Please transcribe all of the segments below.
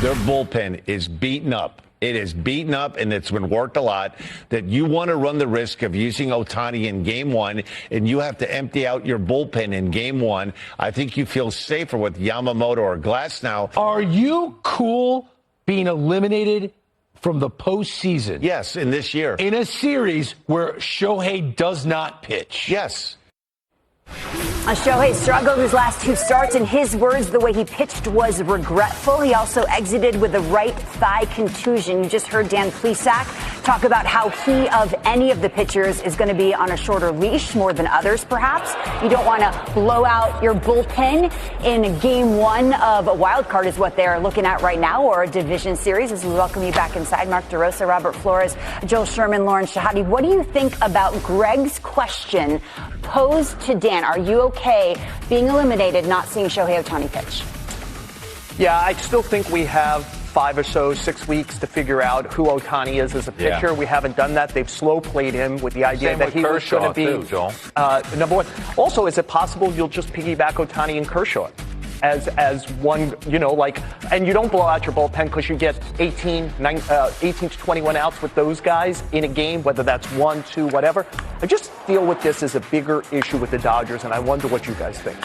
their bullpen is beaten up. It is beaten up, and it's been worked a lot, that you want to run the risk of using Ohtani in game one, and you have to empty out your bullpen in game one. I think you feel safer with Yamamoto or Glass now. Are you cool being eliminated from the postseason? Yes, in this year. In a series where Shohei does not pitch? Yes. Shohei struggled his last two starts. In his words, the way he pitched was regretful. He also exited with a right thigh contusion. You just heard Dan Plesac talk about how he, of any of the pitchers, is going to be on a shorter leash, more than others, perhaps. You don't want to blow out your bullpen in game one of a wild card is what they're looking at right now, or a division series. As we welcome you back inside, Mark DeRosa, Robert Flores, Joel Sherman, Lauren Shahadi. What do you think about Greg's question posed to Dan? Are you okay being eliminated, not seeing Shohei Ohtani pitch? Yeah, I still think we have 5 or so, 6 weeks to figure out who Ohtani is as a pitcher. Yeah. We haven't done that. They've slow played him with the idea that he was going to be number one. Also, is it possible you'll just piggyback Ohtani and Kershaw as one, and you don't blow out your bullpen because you get 18 to 21 outs with those guys in a game, whether that's 1, 2, whatever. I just feel with this as a bigger issue with the Dodgers, and I wonder what you guys think.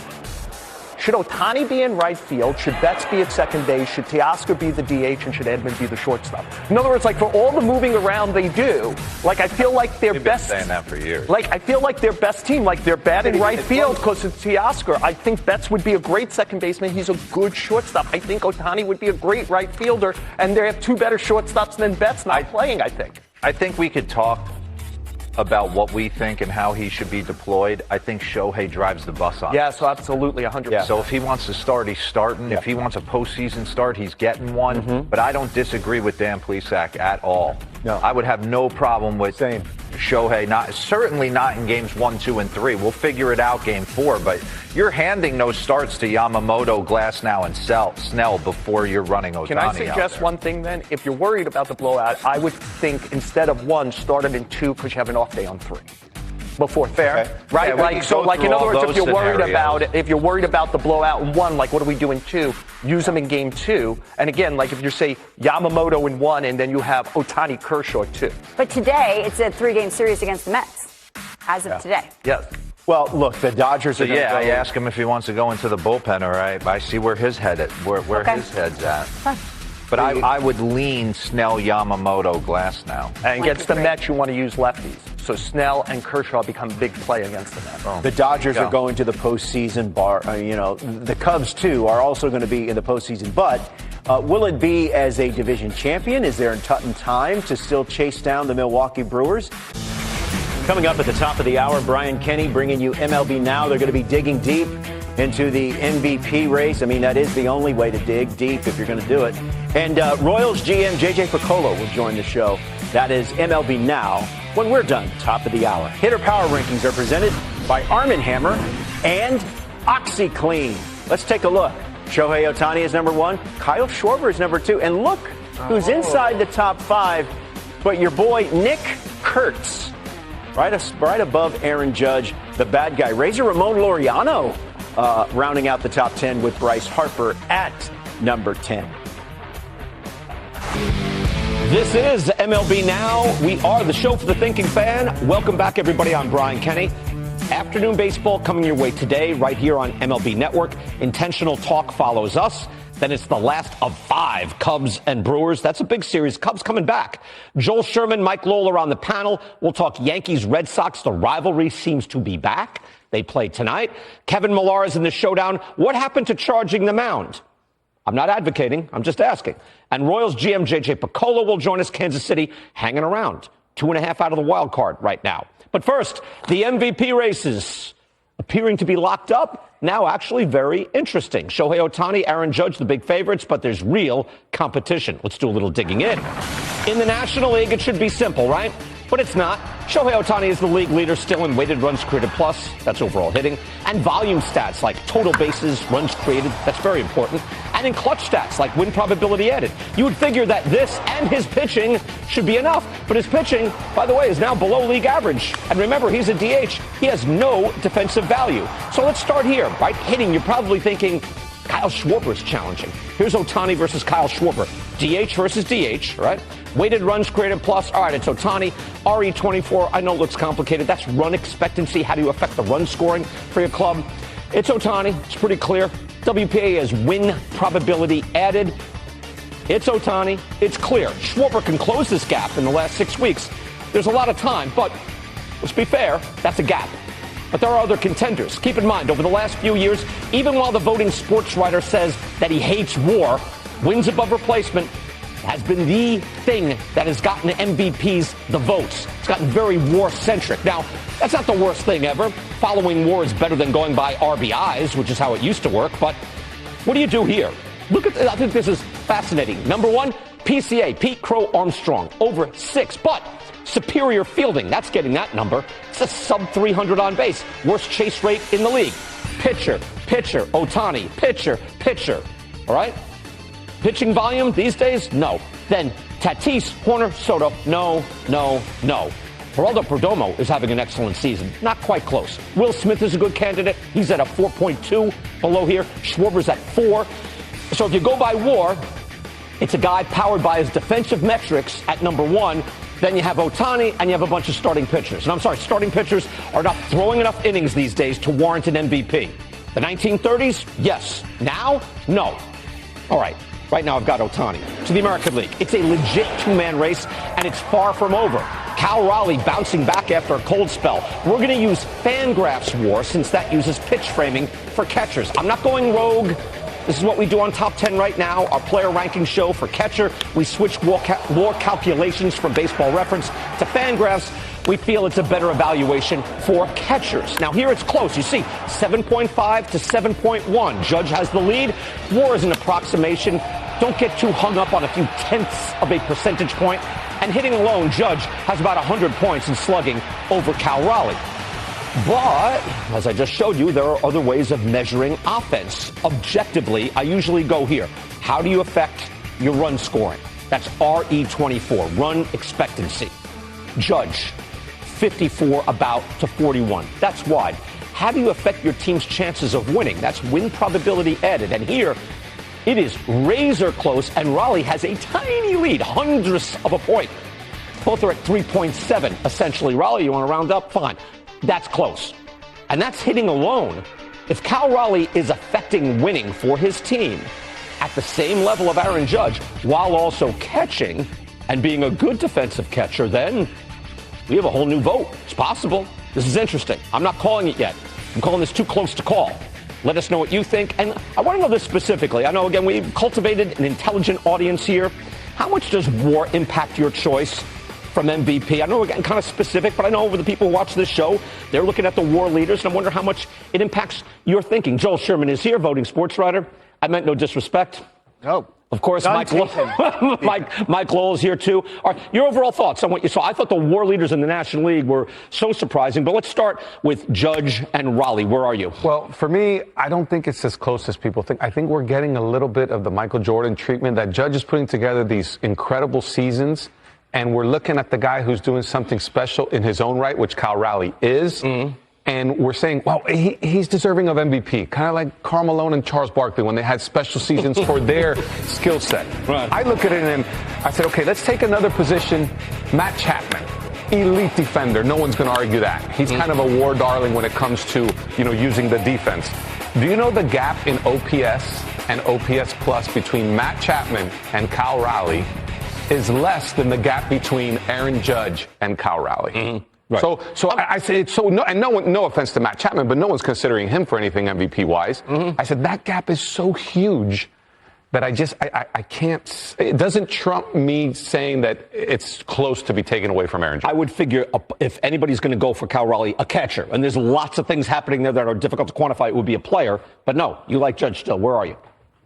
Should Ohtani be in right field? Should Betts be at second base? Should Teoscar be the DH? And should Edman be the shortstop? In other words, for all the moving around they do, I feel like their best. Been saying that for years. I feel like their best team, they're bad in right field because it's Teoscar. I think Betts would be a great second baseman. He's a good shortstop. I think Ohtani would be a great right fielder, and they have 2 better shortstops than Betts not playing, I think. I think we could talk about what we think and how he should be deployed. I think Shohei drives the bus on. Yeah, so absolutely, 100%. Yeah. So if he wants to start, he's starting. Yeah. If he wants a postseason start, he's getting one. Mm-hmm. But I don't disagree with Dan Plesac at all. No. I would have no problem with Shohei, certainly not in games 1, 2, and 3. We'll figure it out game 4, but you're handing those starts to Yamamoto, Glasnow, and Snell before you're running Ohtani. Can I suggest one thing then? If you're worried about the blowout, I would think instead of 1, start it in 2 because you have an off day on 3. Before fair, okay. Right? Yeah, in other words, if you're worried about the blowout in 1, what do we do in 2? Use them in game 2. And again, if you say Yamamoto in 1, and then you have Ohtani, Kershaw 2. But today, it's a 3-game series against the Mets, as of today. Yes. Well, look, the Dodgers are going to go. I ask him if he wants to go into the bullpen, all right? I see where his head is, where his head's at. Fine. But I would lean Snell, Yamamoto, Glasnow. And against the Mets, you want to use lefties. So Snell and Kershaw become big play against the Mets. The Dodgers are going to the postseason. The Cubs, too, are also going to be in the postseason. But will it be as a division champion? Is there time to still chase down the Milwaukee Brewers? Coming up at the top of the hour, Brian Kenny bringing you MLB Now. They're going to be digging deep into the MVP race. I mean, that is the only way to dig deep if you're going to do it. And Royals GM JJ Picollo will join the show. That is MLB Now when we're done. Top of the hour. Hitter Power Rankings are presented by Arm & Hammer and OxyClean. Let's take a look. Shohei Ohtani is number 1. Kyle Schwarber is number 2. And look who's inside the top 5. But your boy Nick Kurtz, right above Aaron Judge, the bad guy. Razor Ramon Laureano rounding out the top 10 with Bryce Harper at number 10. This is MLB Now. We are the show for the thinking fan. Welcome back, everybody. I'm Brian Kenny. Afternoon baseball coming your way today right here on MLB Network. Intentional Talk follows us. Then it's the last of 5, Cubs and Brewers. That's a big series. Cubs coming back. Joel Sherman, Mike Lowell are on the panel. We'll talk Yankees, Red Sox. The rivalry seems to be back. They play tonight. Kevin Millar is in the showdown. What happened to charging the mound? I'm not advocating. I'm just asking. And Royals GM JJ Picollo will join us. Kansas City hanging around. 2.5 out of the wild card right now. But first, the MVP races appearing to be locked up. Now actually very interesting. Shohei Ohtani, Aaron Judge, the big favorites, but there's real competition. Let's do a little digging in. In the National League, it should be simple, right? But it's not. Shohei Ohtani is the league leader still in weighted runs created plus, that's overall hitting, and volume stats like total bases, runs created, that's very important, and in clutch stats like win probability added. You would figure that this and his pitching should be enough, but his pitching, by the way, is now below league average. And remember, he's a DH. He has no defensive value. So let's start here, right? Hitting, you're probably thinking, Kyle Schwarber is challenging. Here's Ohtani versus Kyle Schwarber. DH versus DH, right? Weighted runs created plus. All right, it's Ohtani. RE24, I know it looks complicated. That's run expectancy. How do you affect the run scoring for your club? It's Ohtani. It's pretty clear. WPA is win probability added. It's Ohtani. It's clear. Schwarber can close this gap in the last 6 weeks. There's a lot of time, but let's be fair, that's a gap. But there are other contenders. Keep in mind, over the last few years, even while the voting sports writer says that he hates WAR, wins above replacement has been the thing that has gotten MVPs the votes. It's gotten very WAR-centric. Now, that's not the worst thing ever. Following WAR is better than going by RBIs, which is how it used to work. But what do you do here? Look at I think this is fascinating. Number one, PCA, Pete Crow Armstrong, over 6. But superior fielding, that's getting that number. It's a sub 300 on base. Worst chase rate in the league. Pitcher, Ohtani, pitcher. All right? Pitching volume these days? No. Then Tatis, Horner, Soto, no. Geraldo Perdomo is having an excellent season. Not quite close. Will Smith is a good candidate. He's at a 4.2 below here. Schwarber's at 4. So if you go by WAR, it's a guy powered by his defensive metrics at number 1. Then you have Ohtani, and you have a bunch of starting pitchers. And I'm sorry, starting pitchers are not throwing enough innings these days to warrant an MVP. The 1930s, yes. Now, no. All right, right now I've got Ohtani. To the American League. It's a legit two-man race, and it's far from over. Cal Raleigh bouncing back after a cold spell. We're going to use Fangraphs WAR since that uses pitch framing for catchers. I'm not going rogue. This is what we do on Top 10 right now, our player ranking show for catcher. We switch WAR calculations from Baseball Reference to Fangraphs. We feel it's a better evaluation for catchers. Now, here it's close. You see, 7.5 to 7.1. Judge has the lead. WAR is an approximation. Don't get too hung up on a few tenths of a percentage point. And hitting alone, Judge has about 100 points in slugging over Cal Raleigh. But, as I just showed you, there are other ways of measuring offense. Objectively, I usually go here. How do you affect your run scoring? That's RE24, run expectancy. Judge, 54 about to 41. That's wide. How do you affect your team's chances of winning? That's win probability added. And here, it is razor close, and Raleigh has a tiny lead, hundredths of a point. Both are at 3.7, essentially. Raleigh, you want to round up? Fine. That's close. And that's hitting alone. If Cal Raleigh is affecting winning for his team at the same level of Aaron Judge while also catching and being a good defensive catcher, then we have a whole new vote. It's possible. This is interesting. I'm not calling it yet. I'm calling this too close to call. Let us know what you think. And I want to know this specifically. I know, again, we've cultivated an intelligent audience here. How much does WAR impact your choice from MVP? I know we're getting kind of specific, but I know over the people who watch this show, they're looking at the WAR leaders, and I wonder how much it impacts your thinking. Joel Sherman is here, voting sports writer. I meant no disrespect. No. Of course, Mike Lowell is here, too. All right, your overall thoughts on what you saw. I thought the WAR leaders in the National League were so surprising, but let's start with Judge and Raleigh. Where are you? Well, for me, I don't think it's as close as people think. I think we're getting a little bit of the Michael Jordan treatment, that Judge is putting together these incredible seasons, and we're looking at the guy who's doing something special in his own right, which Cal Raleigh is. Mm-hmm. And we're saying, well, he's deserving of MVP, kind of like Karl Malone and Charles Barkley when they had special seasons for their skill set. Right. I look at it and I said, okay, let's take another position. Matt Chapman, elite defender. No one's going to argue that. He's kind of a WAR darling when it comes to, using the defense. Do you know the gap in OPS and OPS plus between Matt Chapman and Cal Raleigh is less than the gap between Aaron Judge and Cal Raleigh? Mm-hmm. Right. So I said, no offense to Matt Chapman, but no one's considering him for anything MVP-wise. Mm-hmm. I said, that gap is so huge that I can't, it doesn't trump me saying that it's close to be taken away from Aaron Judge. I would figure if anybody's going to go for Cal Raleigh, a catcher, and there's lots of things happening there that are difficult to quantify, it would be a player. But no, you like Judge still. Where are you?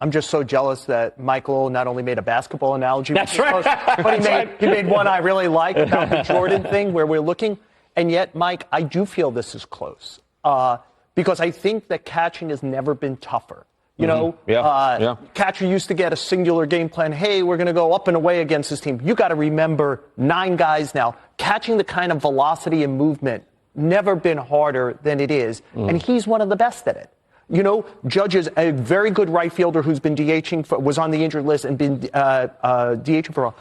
I'm just so jealous that Michael not only made a basketball analogy, That's right. But he made one I really like about the Jordan thing where we're looking. And yet, Mike, I do feel this is close because I think that catching has never been tougher. Catcher used to get a singular game plan. Hey, we're going to go up and away against this team. You got to remember 9 guys now. Catching the kind of velocity and movement, never been harder than it is. And he's one of the best at it. Judge is a very good right fielder who's been DHing, was on the injured list and been DHing for a while.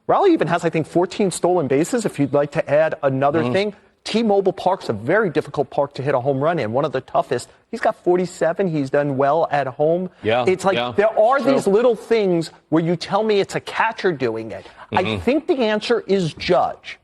Raleigh even has, I think, 14 stolen bases, if you'd like to add another thing. T-Mobile Park's a very difficult park to hit a home run in, one of the toughest. He's got 47. He's done well at home. Yeah, it's like there are these little things where you tell me it's a catcher doing it. I think the answer is Judge.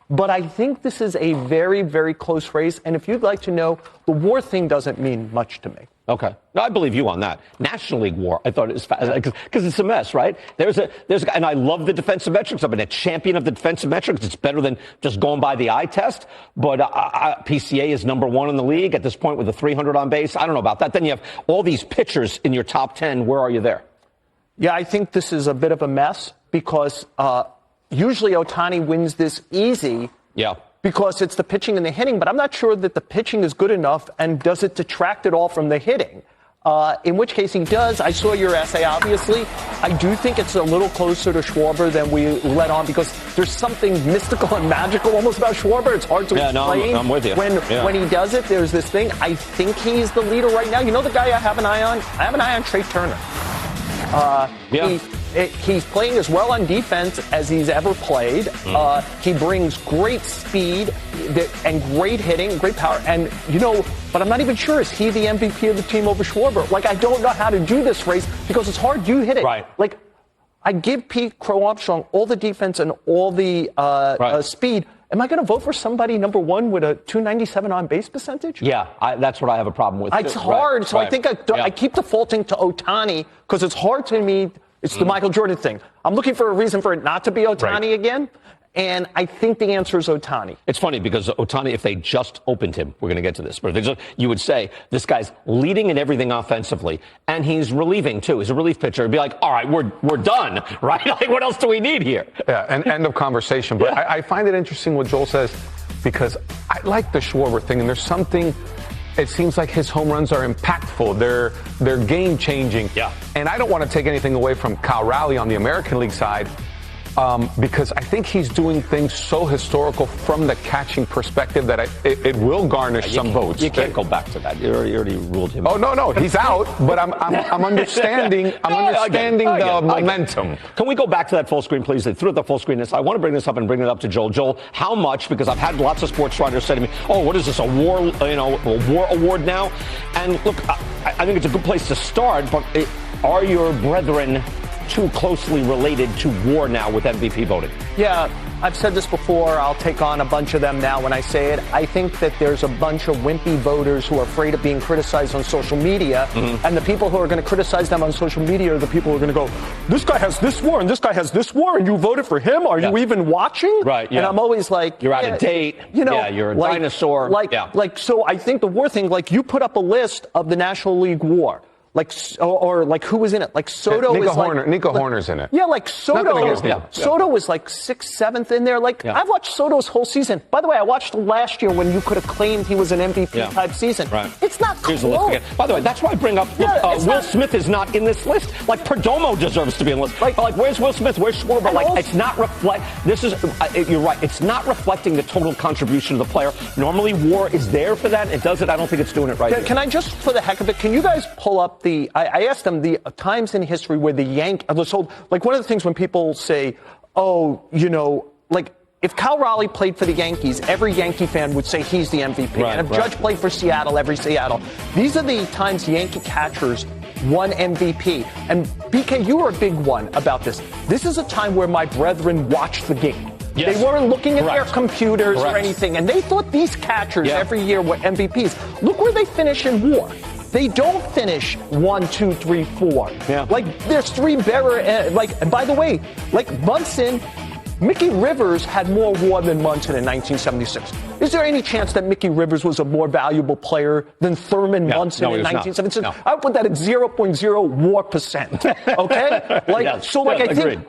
But I think this is a very, very close race. And if you'd like to know, the WAR thing doesn't mean much to me. Okay. No, I believe you on that. National League WAR, I thought it was because it's a mess, right? And I love the defensive metrics. I've been a champion of the defensive metrics. It's better than just going by the eye test. But PCA is number 1 in the league at this point with a 300 on base. I don't know about that. Then you have all these pitchers in your top 10. Where are you there? Yeah, I think this is a bit of a mess because usually Ohtani wins this easy. Yeah. Because it's the pitching and the hitting, but I'm not sure that the pitching is good enough, and does it detract at all from the hitting? In which case he does. I saw your essay, obviously. I do think it's a little closer to Schwarber than we let on because there's something mystical and magical almost about Schwarber. It's hard to explain. No, I'm with you. When he does it, there's this thing. I think he's the leader right now. You know the guy I have an eye on? I have an eye on Trey Turner. He's playing as well on defense as he's ever played. He brings great speed and great hitting, great power. And, but I'm not even sure, is he the MVP of the team over Schwarber? Like, I don't know how to do this race because it's hard. You hit it. Right. Like, I give Pete Crow-Armstrong all the defense and all the speed. Am I going to vote for somebody number 1 with a 297 on base percentage? Yeah, that's what I have a problem with. It's hard. So I think I keep defaulting to Ohtani because it's hard to me. It's the Michael Jordan thing. I'm looking for a reason for it not to be Ohtani again. And I think the answer is Ohtani. It's funny because Ohtani, if they just opened him, we're going to get to this, but you would say this guy's leading in everything offensively, and he's relieving too. He's a relief pitcher. It'd be like, all right, we're done, right? Like, what else do we need here? Yeah, and end of conversation. But I find it interesting what Joel says because I like the Schwarber thing, and there's something. It seems like his home runs are impactful. They're game-changing. Yeah. And I don't want to take anything away from Cal Raleigh on the American League side because I think he's doing things so historical from the catching perspective that it will garnish some votes. You can't go back to that. You already ruled him. Oh, no, he's out. But I'm understanding. The momentum. Can we go back to that full screen, please? They threw up the full screen. I want to bring this up and bring it up to Joel. Joel, how much? Because I've had lots of sports writers say to me, "Oh, what is this? A war award now?" And look, I think it's a good place to start. But are your brethren too closely related to war now with MVP voting? Yeah, I've said this before. I'll take on a bunch of them now when I say it. I think that there's a bunch of wimpy voters who are afraid of being criticized on social media. And the people who are going to criticize them on social media are the people who are going to go, this guy has this war and this guy has this war and you voted for him? Are you even watching? Right, yeah. And I'm always like, you're out of date. You're a dinosaur. So I think the war thing, like you put up a list of the National League war. Like who was in it? Like Soto Nico Horner's in it. Yeah, like Soto. Soto was like 6th, 7th in there. I've watched Soto's whole season. By the way, I watched last year when you could have claimed he was an MVP type season. Right. It's not close. Here's the list again. By the way, that's why I bring up Will Smith is not in this list. Like Perdomo deserves to be in the list. Like where's Will Smith? Where's Schwarber? It's not you're right. It's not reflecting the total contribution of the player. Normally, WAR is there for that. It does it. I don't think it's doing it right. Can I just, for the heck of it, can you guys pull up I asked them the times in history where the like one of the things when people say, if Cal Raleigh played for the Yankees, every Yankee fan would say he's the MVP. And if Judge played for Seattle, every Seattle. These are the times Yankee catchers won MVP. And BK, you were a big one about this. This is a time where my brethren watched the game. Yes. They weren't looking at their computers or anything. And they thought these catchers every year were MVPs. Look where they finish in WAR. They don't finish 1, 2, 3, 4. Yeah. Like, there's 3 better. And by the way, Munson, Mickey Rivers had more WAR than Munson in 1976. Is there any chance that Mickey Rivers was a more valuable player than Thurman Munson in 1976? No. I would put that at 0.0 WAR percent. Okay?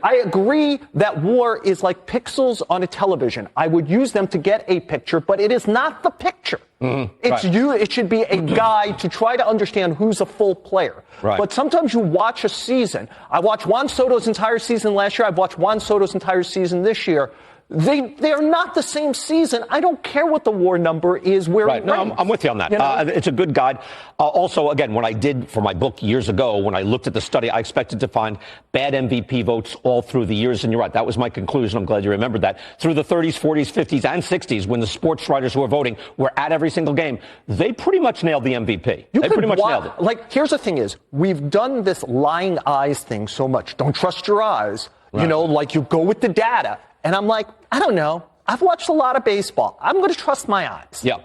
I agree that WAR is like pixels on a television. I would use them to get a picture, but it is not the picture. It should be a guide to try to understand who's a full player. Right. But sometimes you watch a season. I watched Juan Soto's entire season last year. I've watched Juan Soto's entire season this year. They are not the same season. I don't care what the WAR number is. Where right? No, I'm with you on that. You know? It's a good guide. Also, again, when I did for my book years ago, when I looked at the study, I expected to find bad MVP votes all through the years, and you're right. That was my conclusion. I'm glad you remembered that. Through the 30s, 40s, 50s, and 60s, when the sports writers who were voting were at every single game, they pretty much nailed the MVP. They pretty much nailed it. Like, here's the thing: is we've done this lying eyes thing so much. Don't trust your eyes. Right. You know, like you go with the data. And I'm like, I don't know. I've watched a lot of baseball. I'm going to trust my eyes. Yeah.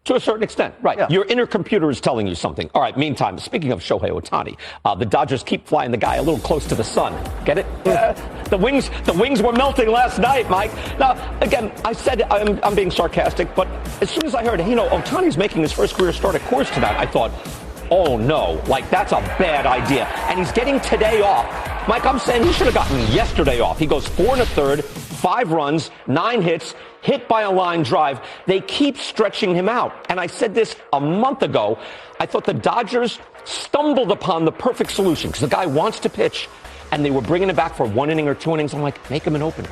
To a certain extent, right. Yeah. Your inner computer is telling you something. All right, meantime, speaking of Shohei Ohtani, the Dodgers keep flying the guy a little close to the sun. Get it? The wings were melting last night, Mike. Now, again, I said I'm being sarcastic, but as soon as I heard, Ohtani's making his first career start at Coors tonight, I thought, oh no, like that's a bad idea. And he's getting today off. Mike, I'm saying he should have gotten yesterday off. He goes 4 1/3, 5 runs, 9 hits, hit by a line drive. They keep stretching him out. And I said this a month ago. I thought the Dodgers stumbled upon the perfect solution because the guy wants to pitch and they were bringing him back for 1 inning or 2 innings. I'm like, make him an opener.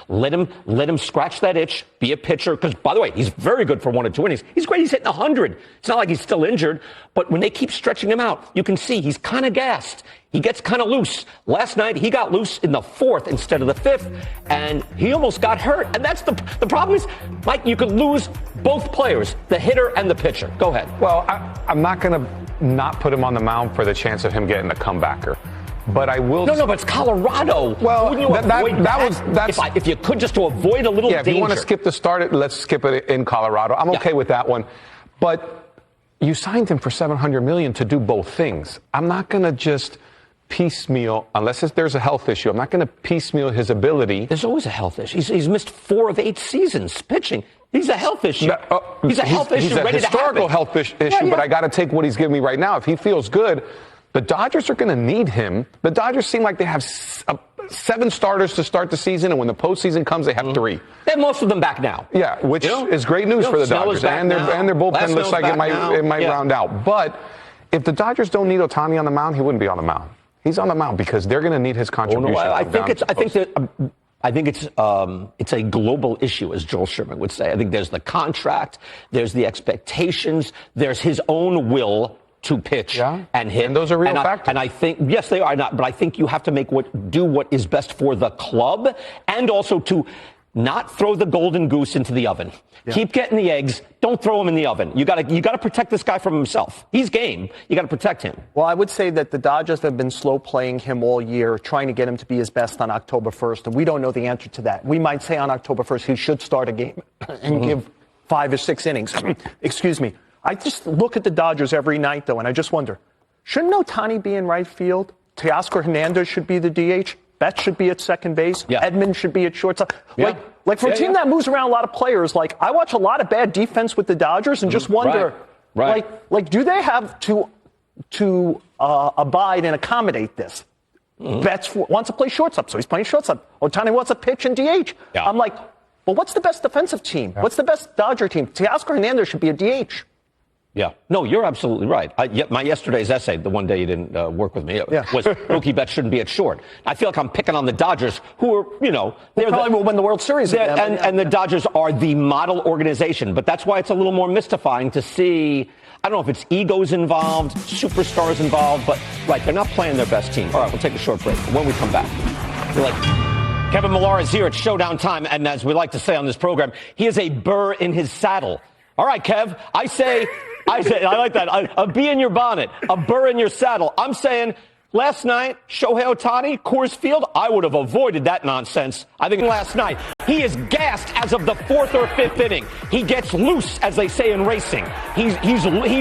Let him scratch that itch, be a pitcher. Because, by the way, he's very good for 1 or 2 innings. He's great. He's hitting 100. It's not like he's still injured. But when they keep stretching him out, you can see he's kind of gassed. He gets kind of loose. Last night, he got loose in the 4th instead of the 5th, and he almost got hurt. And that's the problem is, Mike, you could lose both players, the hitter and the pitcher. Go ahead. Well, I'm not going to not put him on the mound for the chance of him getting a comebacker. But I will. No, but it's Colorado. Well, if you could just to avoid a little danger. If you want to skip the start, let's skip it in Colorado. I'm okay with that one. But you signed him for $700 million to do both things. I'm not going to just piecemeal, unless there's a health issue. I'm not going to piecemeal his ability. There's always a health issue. He's missed 4 of 8 seasons pitching. He's a health issue. He's a health issue. He's a historical health issue. But I got to take what he's giving me right now. If he feels good. The Dodgers are going to need him. The Dodgers seem like they have 7 starters to start the season, and when the postseason comes, they have 3. They have most of them back now. Yeah, which is great news for the Dodgers. And their bullpen looks like it might round out. But if the Dodgers don't need Ohtani on the mound, he wouldn't be on the mound. He's on the mound because they're going to need his contribution. I think it's a global issue, as Joel Sherman would say. I think there's the contract, there's the expectations, there's his own will to pitch and hit. And those are real factors. And I think, yes, they are not, but I think you have to do what is best for the club and also to not throw the golden goose into the oven. Yeah. Keep getting the eggs. Don't throw them in the oven. You got to protect this guy from himself. He's game. You got to protect him. Well, I would say that the Dodgers have been slow playing him all year, trying to get him to be his best on October 1st. And we don't know the answer to that. We might say on October 1st, he should start a game and give 5 or 6 innings. Excuse me. I just look at the Dodgers every night, though, and I just wonder, shouldn't Ohtani be in right field? Teoscar Hernandez should be the DH. Betts should be at second base. Yeah. Edmund should be at shortstop. Yeah. Like for a team that moves around a lot of players, like I watch a lot of bad defense with the Dodgers and just wonder, like do they have to abide and accommodate this? Betts wants to play shortstop, so he's playing shortstop. Ohtani wants to pitch and DH. Yeah. I'm like, well, what's the best defensive team? Yeah. What's the best Dodger team? Teoscar Hernandez should be a DH. Yeah. No, you're absolutely right. My yesterday's essay, the one day you didn't work with me, was Mookie Betts shouldn't be at short. I feel like I'm picking on the Dodgers, who are, they probably will win the World Series again. And the Dodgers are the model organization. But that's why it's a little more mystifying to see, I don't know if it's egos involved, superstars involved, but, they're not playing their best team. All right, we'll take a short break. When we come back, Kevin Millar is here at Showdown Time, and as we like to say on this program, he is a burr in his saddle. All right, Kev, I say, I like that. A bee in your bonnet, a burr in your saddle. I'm saying last night, Shohei Ohtani, Coors Field, I would have avoided that nonsense. I think last night, he is gassed as of the 4th or 5th inning. He gets loose, as they say in racing. He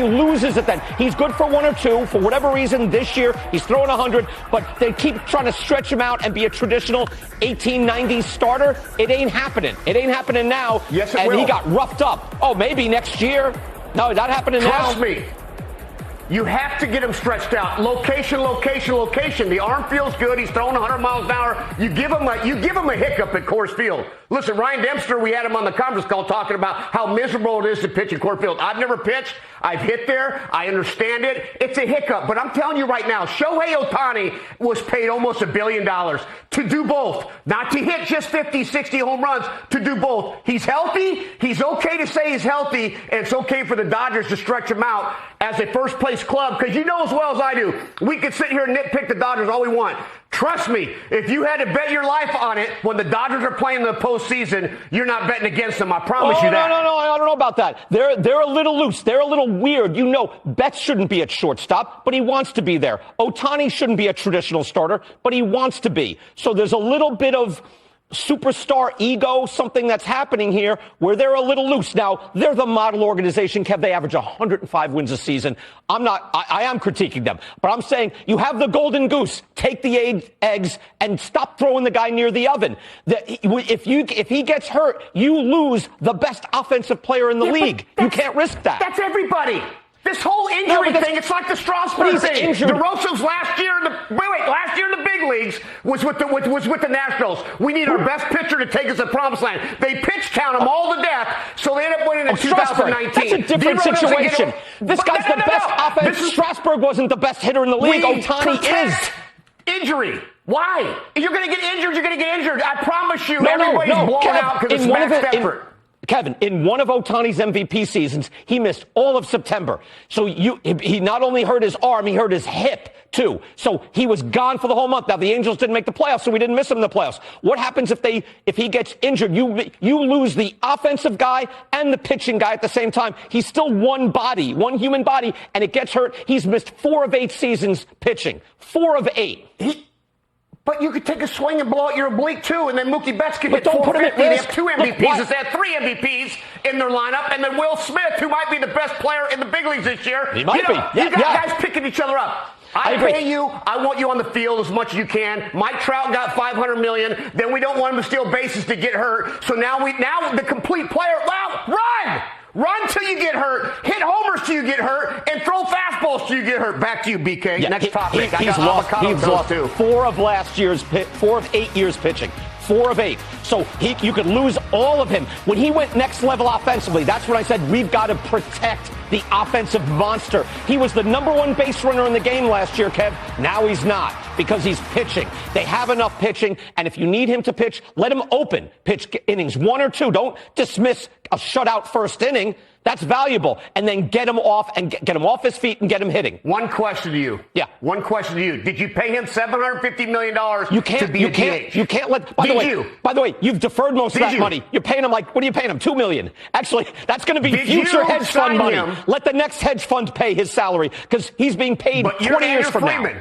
loses at that. He's good for 1 or 2. For whatever reason, this year, he's throwing 100, but they keep trying to stretch him out and be a traditional 1890s starter. It ain't happening. It ain't happening now. Yes, it will. And he got roughed up. Oh, maybe next year. No, not happening now. Trust me. You have to get him stretched out. Location, location, location. The arm feels good. He's throwing 100 miles an hour. You give him a hiccup at Coors Field. Listen, Ryan Dempster, we had him on the conference call talking about how miserable it is to pitch at Coors Field. I've never pitched. I've hit there. I understand it. It's a hiccup. But I'm telling you right now, Shohei was paid almost $1 billion to do both. Not to hit just 50, 60 home runs, to do both. He's healthy. He's okay to say he's healthy, and it's okay for the Dodgers to stretch him out as a first-place club, because you know as well as I do, we could sit here and nitpick the Dodgers all we want. Trust me, if you had to bet your life on it when the Dodgers are playing the postseason, you're not betting against them. I promise you that. No, I don't know about that. They're a little loose. They're a little weird. You know, Betts shouldn't be at shortstop, but he wants to be there. Ohtani shouldn't be a traditional starter, but he wants to be. So there's a little bit of superstar ego, something that's happening here where they're a little loose. Now, they're the model organization, Kev. They average 105 wins a season. I am critiquing them, but I'm saying you have the golden goose. Take the eggs and stop throwing the guy near the oven. If he gets hurt, you lose the best offensive player in the league. You can't risk that. That's everybody. This whole injury thing, it's like the Strasburg thing. DeRosa's last year in the big leagues was with the Nationals. We need our best pitcher to take us to promised land. They pitch count him all to death, so they end up winning in 2019. That's a different situation. This guy's the best offense. Strasburg wasn't the best hitter in the league. Ohtani is. Injury. Why? You're going to get injured. You're going to get injured. I promise you. Everybody's blown out because it's max effort. Kevin, in one of Ohtani's MVP seasons, he missed all of September. So he not only hurt his arm, he hurt his hip, too. So he was gone for the whole month. Now, the Angels didn't make the playoffs, so we didn't miss him in the playoffs. What happens if he gets injured? You lose the offensive guy and the pitching guy at the same time. He's still one human body, and it gets hurt. He's missed 4 of 8 seasons pitching. 4 of 8. But you could take a swing and blow out your oblique, too, and then Mookie Betts could hit 450. They have 2 MVPs. They have 3 MVPs in their lineup. And then Will Smith, who might be the best player in the big leagues this year. He might be. You got guys picking each other up. I pay you. I want you on the field as much as you can. Mike Trout got $500 million. Then we don't want him to steal bases to get hurt. So now the complete player, run! Run till you get hurt, hit homers till you get hurt, and throw fastballs till you get hurt. Back to you, BK. Next topic. He's lost 4 of 8 years pitching. 4 of 8. So you could lose all of him. When he went next level offensively, that's when I said we've got to protect the offensive monster. He was the #1 base runner in the game last year, Kev. Now he's not because he's pitching. They have enough pitching, and if you need him to pitch, let him pitch innings 1 or 2. Don't dismiss a shutout first inning. That's valuable. And then get him off his feet and get him hitting. One question to you. Yeah. One question to you. Did you pay him $750 million to be a DH? You can't let. By the way, you've deferred most of that money. You're paying him what are you paying him? $2 million. Actually, that's going to be future hedge fund money. Let the next hedge fund pay his salary because he's being paid 20 years from now.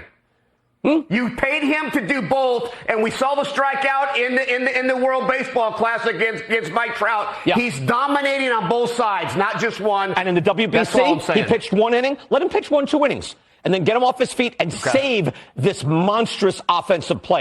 You paid him to do both, and we saw the strikeout in the World Baseball Classic against Mike Trout. Yeah. He's dominating on both sides, not just one. And in the WBC, he pitched 1 inning. Let him pitch 1-2 innings, and then get him off his feet and save this monstrous offensive player.